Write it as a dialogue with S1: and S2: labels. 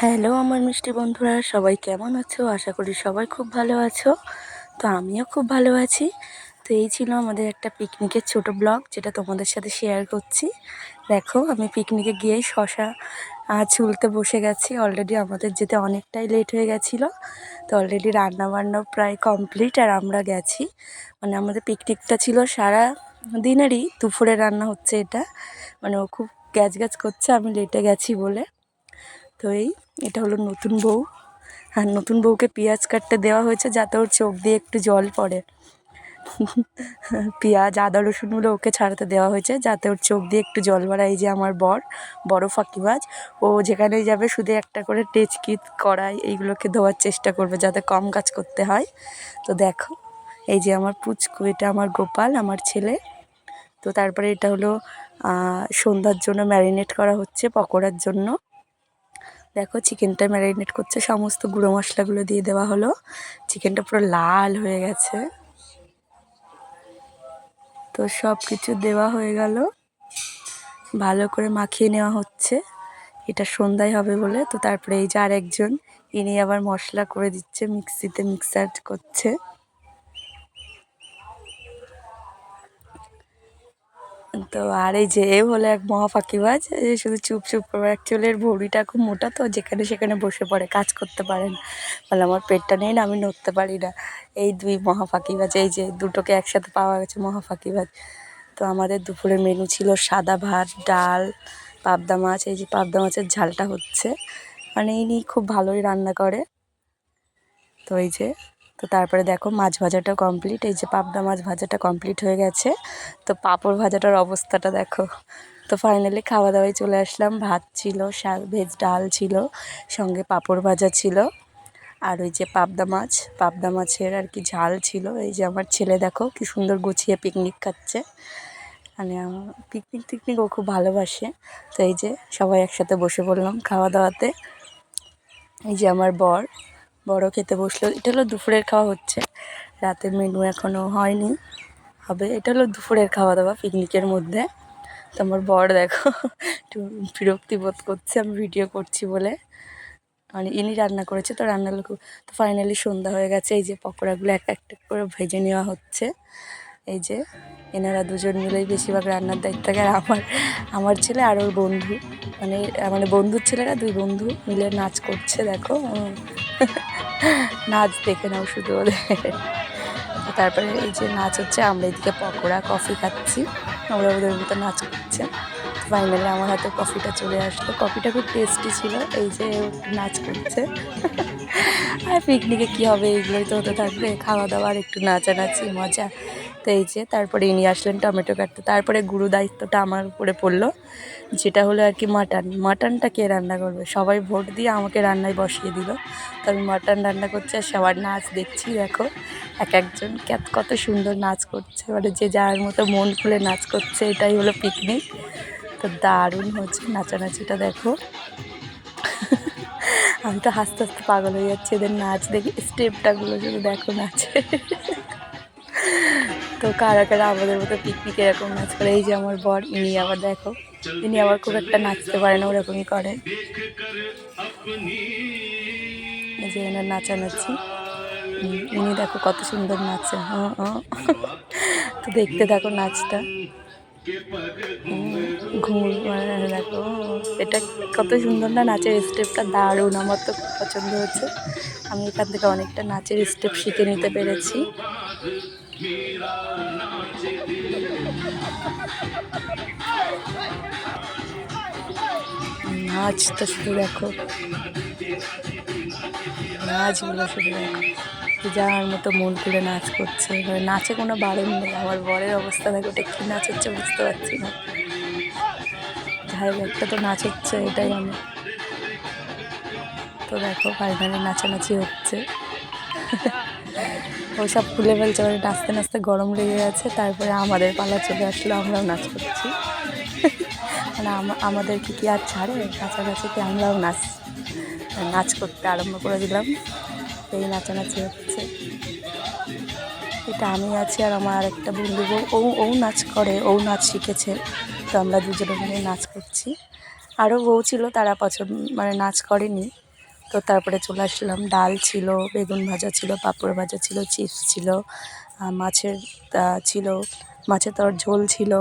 S1: Hello আমার মিষ্টি বন্ধুরা, সবাই কেমন আছো? আশা করি সবাই খুব ভালো আছো। তো আমিও খুব ভালো আছি। তো এই ছিল আমাদের একটা পিকনিকের ছোট ব্লগ, যেটা তোমাদের সাথে শেয়ার করছি। দেখো, আমি পিকনিকে গিয়েই শশা ছুলতে বসে গেছি। অলরেডি আমাদের যেতে অনেকটাই লেট হয়ে গেছিলো। তো অলরেডি রান্নাবান্নাও প্রায় কমপ্লিট, আর আমরা গেছি। মানে আমাদের পিকনিকটা ছিল সারা দিনেরই, দুপুরে রান্না হচ্ছে এটা। মানে ও খুব গ্যাজ গ্যাজ করছে আমি লেটে গেছি বলে। তো এটা হলো নতুন বউ। আর নতুন বউকে পেঁয়াজ কাটতে দেওয়া হয়েছে যাতে ওর চোখ দিয়ে একটু জল পড়ে। পেঁয়াজ আদা রসুনগুলো ওকে ছাড়াতে দেওয়া হয়েছে যাতে ওর চোখ দিয়ে একটু জল পড়ে। এই যে আমার বড় ফাঁকিবাজ, ও যেখানেই যাবে শুধু একটা করে টেচকি কড়াই এইগুলোকে ধোয়ার চেষ্টা করবে যাতে কম কাজ করতে হয়। তো দেখো, এই যে আমার পুচকু, এটা আমার গোপাল, আমার ছেলে। তো তারপরে এটা হলো সন্ধ্যার জন্য ম্যারিনেট করা হচ্ছে পকোড়ার জন্য। দেখো, চিকেনটা ম্যারিনেট করছে, সমস্ত গুঁড়ো মশলাগুলো দিয়ে দেওয়া হলো। চিকেনটা পুরো লাল হয়ে গেছে। তো সব কিছু দেওয়া হয়ে গেল, ভালো করে মাখিয়ে নেওয়া হচ্ছে। এটা সন্ধ্যায় হবে বলে। তো তারপরে এই যে আরেকজন, ইনি আবার মশলা করে দিচ্ছে, মিক্সিতে মিক্সার করছে। তো আর এই যে এ হলো এক মহা ফাঁকিবাজ, শুধু চুপ চুপ করবে। অ্যাকচুয়ালি এর ভুঁড়িটা খুব মোটা, তো যেখানে সেখানে বসে পড়ে, কাজ করতে পারে না। বলে আমার পেটটা নেই না, আমি নড়তে পারি না। এই দুই মহা ফাঁকিবাজ, এই যে দুটোকে একসাথে পাওয়া গেছে, মহা ফাঁকিবাজ। তো আমাদের দুপুরের মেনু ছিল সাদা ভাত, ডাল, পাবদা মাছ। এই যে পাবদা মাছের ঝালটা হচ্ছে, মানে ইনি খুব ভালোই রান্না করে। তো এই যে, তো তারপরে দেখো মাছ ভাজাটা কমপ্লিট। এই যে পাবদা মাছ ভাজাটা কমপ্লিট হয়ে গেছে। তো পাঁপড় ভাজাটার অবস্থাটা দেখো। তো ফাইনালি খাওয়া দাওয়ায় চলে আসলাম। ভাত ছিল, ভেজ ডাল ছিল, সঙ্গে পাঁপড় ভাজা ছিল, আর ওই যে পাবদা মাছের আর কি ঝাল ছিল। এই যে আমার ছেলে দেখো কি সুন্দর গুছিয়ে পিকনিক খাচ্ছে। মানে পিকনিক ও খুব ভালোবাসে। তো এই যে সবাই একসাথে বসে পড়লাম খাওয়া দাওয়াতে। এই যে আমার বড় খেতে বসলো। এটা হলো দুপুরের খাওয়া হচ্ছে, রাতের মেনু এখনও হয়নি, হবে। এটা হলো দুপুরের খাওয়া দাওয়া পিকনিকের মধ্যে। তো আমার দেখো একটু বিরক্তি বোধ করছে আমি ভিডিও করছি বলে। মানে ইনি রান্না করেছে, তো রান্নাগুলো তো ফাইনালি সন্ধ্যা হয়ে গেছে। এই যে পকোড়াগুলো এক একটা করে ভেজে নেওয়া হচ্ছে। এই যে এনারা দুজন মিলেই বেশিরভাগ রান্নার দায়িত্ব থাকে। আর আমার ছেলে আর ওর বন্ধু, মানে বন্ধুর ছেলেরা, দুই বন্ধু মিলে নাচ করছে। দেখো, নাচ দেখে নাও শুধু ওদের। তারপরে এই যে নাচ হচ্ছে, আমরা এদিকে পকোড়া কফি খাচ্ছি, আমরা ওদের মতো নাচ করছে। ফাইনালি আমার হাতে কফিটা চলে আসলো, কফিটা খুব টেস্টি ছিল। এই যে নাচ করছে। আর পিকনিকে কী হবে, এইগুলোই তো হতে থাকবে, খাওয়া দাওয়া আর একটু নাচানাচি মজা। তো এই যে তারপরে ইনি আসলেন টমেটো কাটতে। তারপরে গুরু দায়িত্বটা আমার উপরে পড়লো, যেটা হলো আর কি মাটনটা কে রান্না করবে। সবাই ভোট দিয়ে আমাকে রান্নায় বসিয়ে দিল। তো আমি মাটন রান্না করছি আর সবার নাচ দেখছি। দেখো এক একজন কত সুন্দর নাচ করছে, মানে যে যার মতো মন খুলে নাচ করছে। এটাই হলো পিকনিক। তো দারুণ হচ্ছে নাচানাচিটা দেখো। আমি তো হাসতে হাসতে পাগল হয়ে যাচ্ছি এদের নাচ দেখি, স্টেপটাগুলো যদি দেখো নাচে। তো কারা কারা আমাদের মতো পিকনিকে এরকম নাচ করে। এই যে আমার ইনি আবার দেখো, ইনি আবার খুব একটা নাচতে পারে না, ওরকমই করে। এই যে এনার নাচানাচি, ইনি দেখো কত সুন্দর নাচে। তো দেখতে দেখো নাচটা, ঘুমুর দেখো, এটা কত সুন্দর না নাচের স্টেপটা, দারুণ। আমার তো খুব পছন্দ হচ্ছে। আমি এখান থেকে অনেকটা নাচের স্টেপ শিখে নিতে পেরেছি। নাচটা শুধু দেখো, নাচগুলো শুধু দেখো, যার মতো মন খুলে নাচ করছে। এবার নাচে কোনো বারণ নেই। আমার বরের অবস্থা দেখো, ওটা কী নাচ হচ্ছে বুঝতে পারছি না। যাই হোক, একটা তো নাচ হচ্ছে, এটাই অনেক। তো দেখো ফাইনালি নাচানাচি হচ্ছে। ওসব খুলে ফেলছে, মানে নাচতে নাচতে গরম লেগে গেছে। তারপরে আমাদের পালা চলে আসলো, আমরাও নাচ করছি। মানে আমাদেরকে কি আর ছাড়ে, নাচানাচিতে আমরাও নাচ করতে আরম্ভ করে দিলাম। এই নাচানাচি হচ্ছে। এটা আমি আছি আর আমার আরেকটা বন্ধু ও নাচ করে, ও নাচ শিখেছে। তো আমরা দুজনে মিলে নাচ করছি। আরও বউ ছিল, তারা মানে নাচ করেনি, তো তারপরে চলে আসলাম, ডাল ছিল, বেগুন ভাজা ছিল, পাঁপড় ভাজা ছিল, চিপস ছিল, মাছের ছিল, মাছের তো ঝোল ছিল।